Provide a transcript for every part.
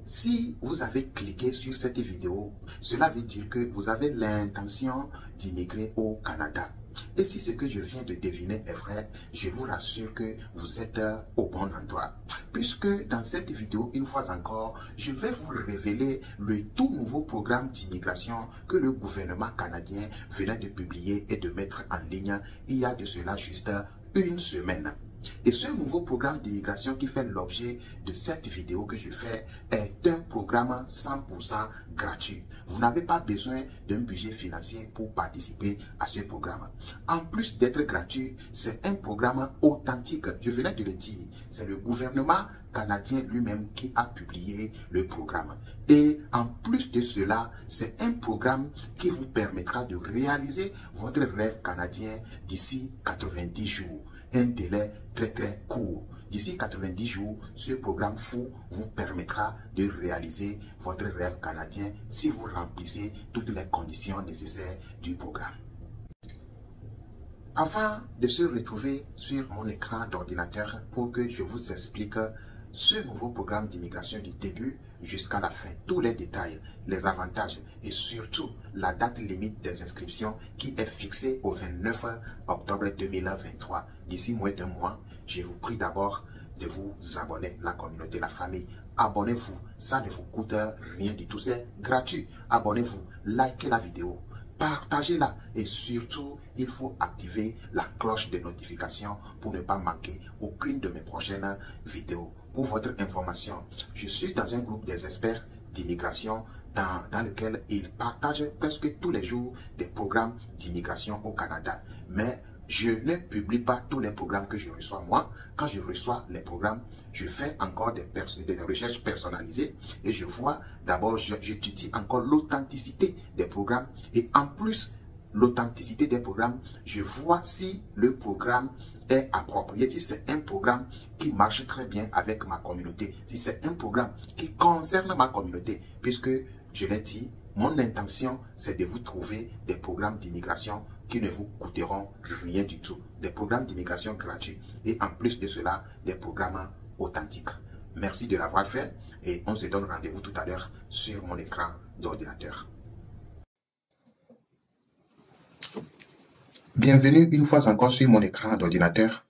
Si vous avez cliqué sur cette vidéo, cela veut dire que vous avez l'intention d'immigrer au Canada. Et si ce que je viens de deviner est vrai, je vous rassure que vous êtes au bon endroit. Puisque dans cette vidéo, une fois encore, je vais vous révéler le tout nouveau programme d'immigration que le gouvernement canadien venait de publier et de mettre en ligne il y a de cela juste une semaine. Et ce nouveau programme d'immigration qui fait l'objet de cette vidéo que je fais est un programme 100% gratuit. Vous n'avez pas besoin d'un budget financier pour participer à ce programme. En plus d'être gratuit, c'est un programme authentique. Je venais de le dire, c'est le gouvernement canadien lui-même qui a publié le programme. Et en plus de cela, c'est un programme qui vous permettra de réaliser votre rêve canadien d'ici 90 jours. Un délai très court. D'ici 90 jours, ce programme fou vous permettra de réaliser votre rêve canadien si vous remplissez toutes les conditions nécessaires du programme. Avant de se retrouver sur mon écran d'ordinateur pour que je vous explique ce nouveau programme d'immigration du début jusqu'à la fin, tous les détails, les avantages et surtout la date limite des inscriptions qui est fixée au 29 octobre 2023. D'ici moins d'un mois, je vous prie d'abord de vous abonner, la communauté, la famille. Abonnez-vous, ça ne vous coûte rien du tout, c'est gratuit. Abonnez-vous, likez la vidéo, partagez-la et surtout, il faut activer la cloche de notification pour ne pas manquer aucune de mes prochaines vidéos. Pour votre information, je suis dans un groupe des experts d'immigration dans lequel ils partagent presque tous les jours des programmes d'immigration au Canada. Mais je ne publie pas tous les programmes que je reçois. Moi, quand je reçois les programmes, je fais encore des recherches personnalisées et je vois d'abord, j'étudie encore l'authenticité des programmes et en plus, l'authenticité des programmes, je vois si le programme est approprié, si c'est un programme qui marche très bien avec ma communauté, si c'est un programme qui concerne ma communauté, puisque je l'ai dit, mon intention c'est de vous trouver des programmes d'immigration qui ne vous coûteront rien du tout, des programmes d'immigration gratuits et en plus de cela, des programmes authentiques. Merci de l'avoir fait et on se donne rendez-vous tout à l'heure sur mon écran d'ordinateur. Bienvenue une fois encore sur mon écran d'ordinateur.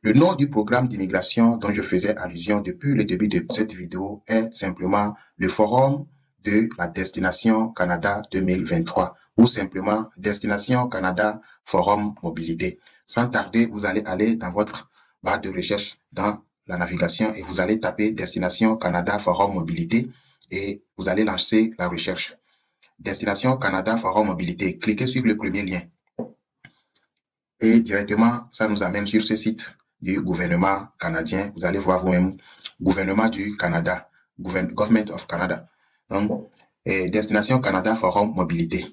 Le nom du programme d'immigration dont je faisais allusion depuis le début de cette vidéo est simplement le Forum de la Destination Canada 2023 ou simplement Destination Canada Forum Mobilité. Sans tarder, vous allez aller dans votre barre de recherche dans la navigation et vous allez taper Destination Canada Forum Mobilité et vous allez lancer la recherche. Destination Canada Forum Mobilité. Cliquez sur le premier lien. Et directement, ça nous amène sur ce site du gouvernement canadien. Vous allez voir vous-même, gouvernement du Canada, Government of Canada. Donc, Destination Canada Forum Mobilité.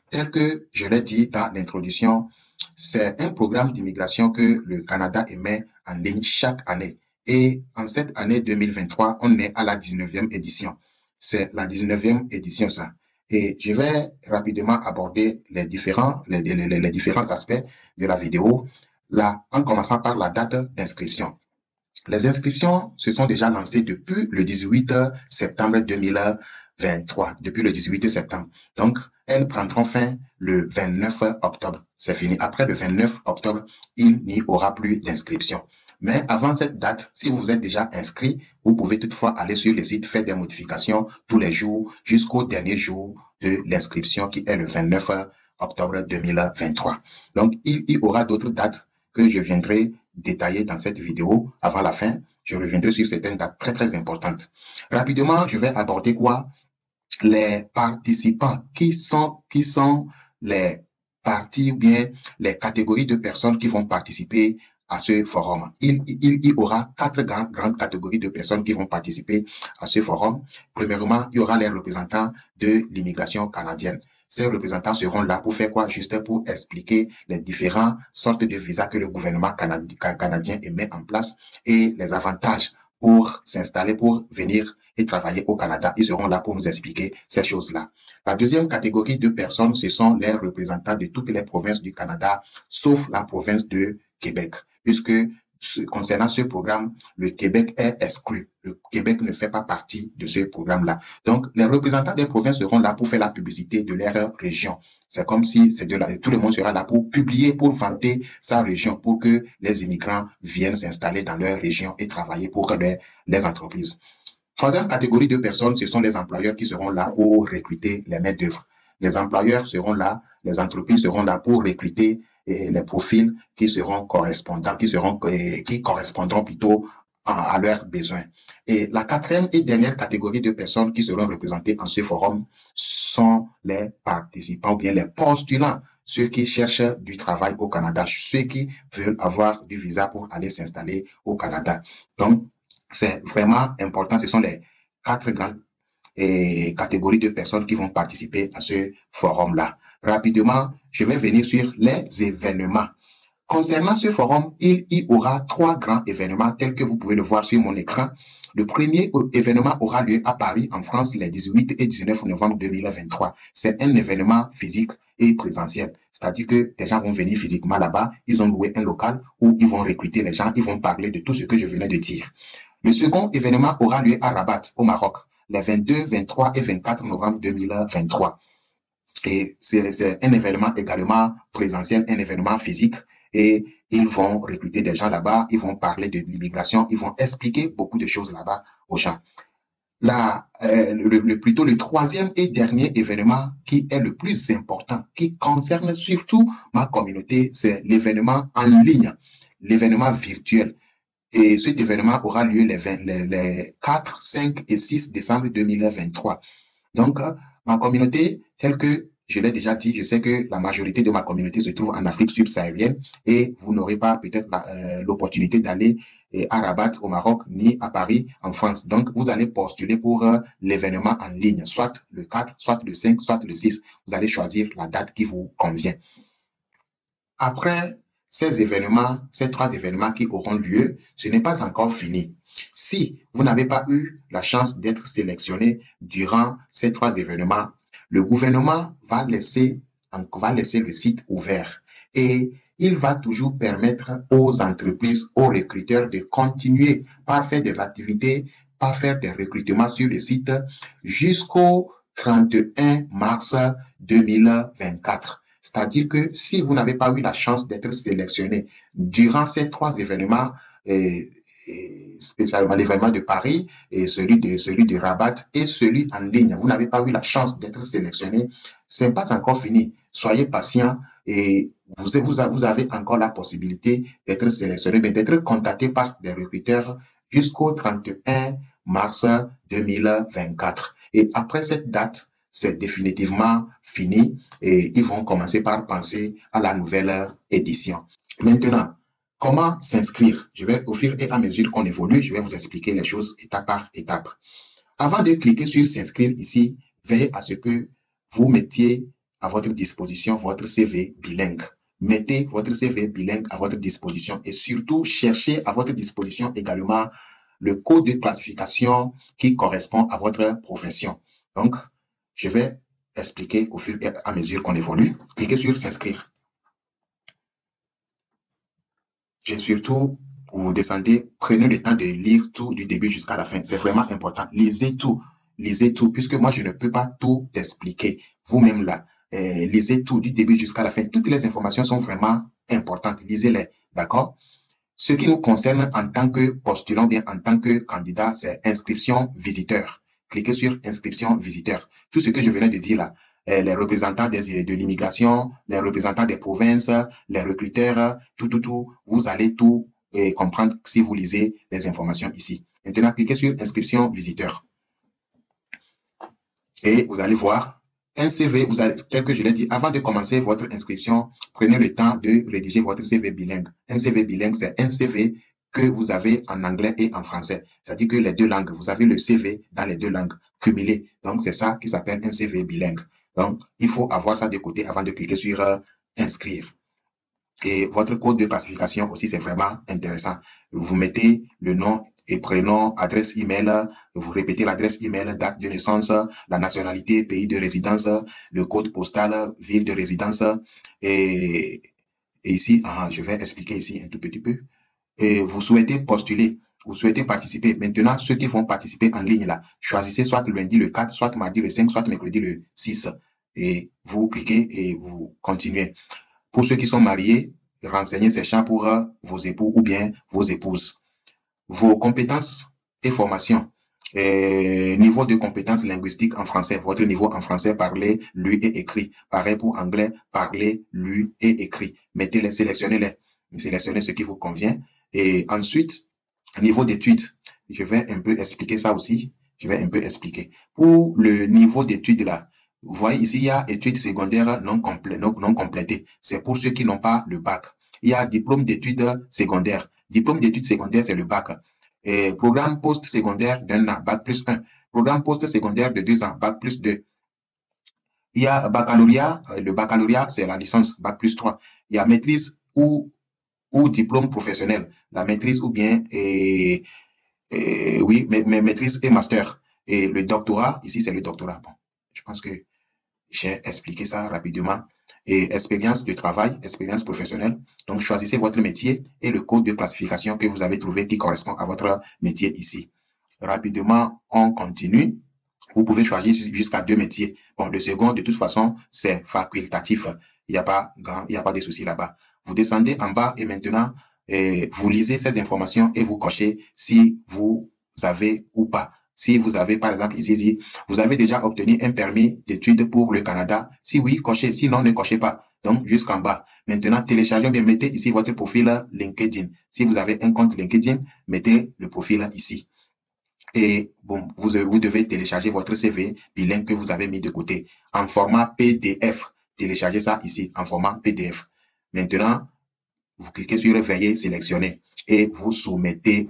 Tel que je l'ai dit dans l'introduction, c'est un programme d'immigration que le Canada émet en ligne chaque année. Et en cette année 2023, on est à la 19e édition. C'est la 19e édition, ça. Et je vais rapidement aborder les différents aspects de la vidéo, là, en commençant par la date d'inscription. Les inscriptions se sont déjà lancées depuis le 18 septembre 2023, depuis le 18 septembre. Donc, elles prendront fin le 29 octobre. C'est fini. Après le 29 octobre, il n'y aura plus d'inscription. Mais avant cette date, si vous êtes déjà inscrit, vous pouvez toutefois aller sur le site, faire des modifications tous les jours jusqu'au dernier jour de l'inscription qui est le 29 octobre 2023. Donc, il y aura d'autres dates que je viendrai détailler dans cette vidéo. Avant la fin, je reviendrai sur certaines dates très importantes. Rapidement, je vais aborder quoi? Les participants, qui sont les parties ou bien les catégories de personnes qui vont participer à ce forum. Il y aura 4 grandes catégories de personnes qui vont participer à ce forum. Premièrement, il y aura les représentants de l'immigration canadienne. Ces représentants seront là pour faire quoi? Juste pour expliquer les différentes sortes de visas que le gouvernement canadien met en place et les avantages pour s'installer, pour venir et travailler au Canada. Ils seront là pour nous expliquer ces choses-là. La deuxième catégorie de personnes, ce sont les représentants de toutes les provinces du Canada, sauf la province de Québec, puisque concernant ce programme, le Québec est exclu. Le Québec ne fait pas partie de ce programme-là. Donc, les représentants des provinces seront là pour faire la publicité de leur région. C'est comme si tout le monde sera là pour publier, pour vanter sa région, pour que les immigrants viennent s'installer dans leur région et travailler pour les entreprises. Troisième catégorie de personnes, ce sont les employeurs qui seront là pour recruter les maîtres d'œuvre. Les employeurs seront là, les entreprises seront là pour recruter les profils qui seront correspondants, qui correspondront plutôt à leurs besoins. Et la quatrième et dernière catégorie de personnes qui seront représentées en ce forum sont les participants ou bien les postulants, ceux qui cherchent du travail au Canada, ceux qui veulent avoir du visa pour aller s'installer au Canada. Donc, c'est vraiment important. Ce sont les 4 grandes catégories de personnes qui vont participer à ce forum-là. Rapidement, je vais venir sur les événements. Concernant ce forum, il y aura 3 grands événements tels que vous pouvez le voir sur mon écran. Le premier événement aura lieu à Paris, en France, les 18 et 19 novembre 2023. C'est un événement physique et présentiel. C'est-à-dire que les gens vont venir physiquement là-bas, ils ont loué un local où ils vont recruter les gens, ils vont parler de tout ce que je venais de dire. Le second événement aura lieu à Rabat, au Maroc, les 22, 23 et 24 novembre 2023. Et c'est un événement également présentiel, un événement physique. Et ils vont recruter des gens là-bas, ils vont parler de l'immigration, ils vont expliquer beaucoup de choses là-bas aux gens. Plutôt le troisième et dernier événement qui est le plus important, qui concerne surtout ma communauté, c'est l'événement en ligne, l'événement virtuel. Et cet événement aura lieu les 4, 5 et 6 décembre 2023. Donc, ma communauté, telle que je l'ai déjà dit, je sais que la majorité de ma communauté se trouve en Afrique subsaharienne et vous n'aurez pas peut-être l'opportunité d'aller à Rabat au Maroc ni à Paris en France. Donc, vous allez postuler pour l'événement en ligne, soit le 4, soit le 5, soit le 6. Vous allez choisir la date qui vous convient. Après ces événements, ces 3 événements qui auront lieu, ce n'est pas encore fini. Si vous n'avez pas eu la chance d'être sélectionné durant ces 3 événements, le gouvernement va laisser le site ouvert et il va toujours permettre aux entreprises, aux recruteurs de continuer par faire des activités, par faire des recrutements sur le site jusqu'au 31 mars 2024. C'est-à-dire que si vous n'avez pas eu la chance d'être sélectionné durant ces 3 événements, spécialement l'événement de Paris et celui de Rabat et celui en ligne, vous n'avez pas eu la chance d'être sélectionné, ce n'est pas encore fini. Soyez patient et vous avez encore la possibilité d'être sélectionné, mais d'être contacté par des recruteurs jusqu'au 31 mars 2024. Et après cette date, c'est définitivement fini et ils vont commencer par penser à la nouvelle édition. Maintenant, comment s'inscrire? Je vais, au fur et à mesure qu'on évolue, je vais vous expliquer les choses étape par étape. Avant de cliquer sur s'inscrire ici, veillez à ce que vous mettiez à votre disposition votre CV bilingue. Mettez votre CV bilingue à votre disposition et surtout cherchez à votre disposition également le code de classification qui correspond à votre profession. Donc, je vais expliquer au fur et à mesure qu'on évolue. Cliquez sur s'inscrire. Et surtout, vous descendez, prenez le temps de lire tout du début jusqu'à la fin. C'est vraiment important. Lisez tout, puisque moi, je ne peux pas tout expliquer. Vous-même là, lisez tout du début jusqu'à la fin. Toutes les informations sont vraiment importantes. Lisez-les, d'accord? Ce qui nous concerne en tant que postulant, bien en tant que candidat, c'est inscription visiteur. Cliquez sur inscription visiteur. Tout ce que je venais de dire là, les représentants de l'immigration, les représentants des provinces, les recruteurs, tout, vous allez tout comprendre si vous lisez les informations ici. Maintenant, cliquez sur inscription visiteur. Et vous allez voir un CV, tel que je l'ai dit, avant de commencer votre inscription, prenez le temps de rédiger votre CV bilingue. Un CV bilingue, c'est un CV que vous avez en anglais et en français. C'est-à-dire que les 2 langues, vous avez le CV dans les 2 langues cumulées. Donc, c'est ça qui s'appelle un CV bilingue. Donc, il faut avoir ça de côté avant de cliquer sur inscrire. Et votre code de classification aussi, c'est vraiment intéressant. Vous mettez le nom et prénom, adresse email, vous répétez l'adresse email, date de naissance, la nationalité, pays de résidence, le code postal, ville de résidence. Et ici, je vais expliquer ici un tout petit peu. vous souhaitez postuler, vous souhaitez participer. Maintenant, ceux qui vont participer en ligne là, choisissez soit le lundi le 4, soit mardi le 5, soit mercredi le 6. Et vous cliquez et vous continuez. Pour ceux qui sont mariés, renseignez ces champs pour vos époux ou bien vos épouses. Vos compétences et formations. Niveau de compétences linguistiques en français. Votre niveau en français, parler, lu et écrit. Pareil pour anglais, parler, lu et écrit. Mettez-les, sélectionnez-les. Sélectionnez ce qui vous convient. Et ensuite, niveau d'études. Je vais un peu expliquer ça aussi. Je vais un peu expliquer. Pour le niveau d'études là, vous voyez ici, il y a études secondaires non complétées. C'est pour ceux qui n'ont pas le bac. Il y a diplôme d'études secondaires. Diplôme d'études secondaires, c'est le bac. Et programme post-secondaire d'un an, bac plus 1. Programme post-secondaire de 2 ans, bac plus 2. Il y a baccalauréat. Le baccalauréat, c'est la licence, bac plus 3. Il y a maîtrise ou diplôme professionnel. La maîtrise ou bien, oui, maîtrise et master. Et le doctorat, ici, c'est le doctorat. Bon, je pense que j'ai expliqué ça rapidement. Et expérience de travail, expérience professionnelle. Donc, choisissez votre métier et le code de classification que vous avez trouvé qui correspond à votre métier ici. Rapidement, on continue. Vous pouvez choisir jusqu'à 2 métiers. Bon, le second, de toute façon, c'est facultatif. Il n'y a pas de souci là-bas. Vous descendez en bas et maintenant, vous lisez ces informations et vous cochez si vous avez ou pas. Si vous avez, par exemple, ici, vous avez déjà obtenu un permis d'études pour le Canada. Si oui, cochez. Sinon, ne cochez pas. Donc, jusqu'en bas. Maintenant, téléchargez bien, mettez ici votre profil LinkedIn. Si vous avez un compte LinkedIn, mettez le profil ici. Et bon, vous devez télécharger votre CV bilingue que vous avez mis de côté en format PDF. Téléchargez ça ici en format PDF. Maintenant, vous cliquez sur Veuillez sélectionner et vous soumettez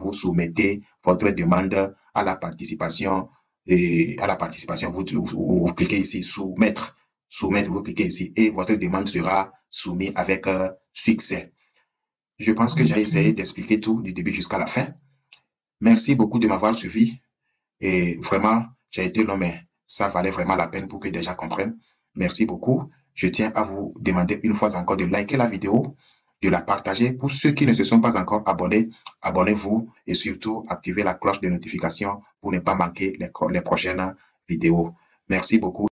votre demande à la participation. Vous cliquez ici soumettre, vous cliquez ici et votre demande sera soumise avec succès. Je pense que j'ai essayé d'expliquer tout du début jusqu'à la fin. Merci beaucoup de m'avoir suivi et vraiment, j'ai été long, mais ça valait vraiment la peine pour que les gens comprennent. Merci beaucoup. Je tiens à vous demander une fois encore de liker la vidéo, de la partager. Pour ceux qui ne se sont pas encore abonnés, abonnez-vous et surtout activez la cloche de notification pour ne pas manquer les prochaines vidéos. Merci beaucoup.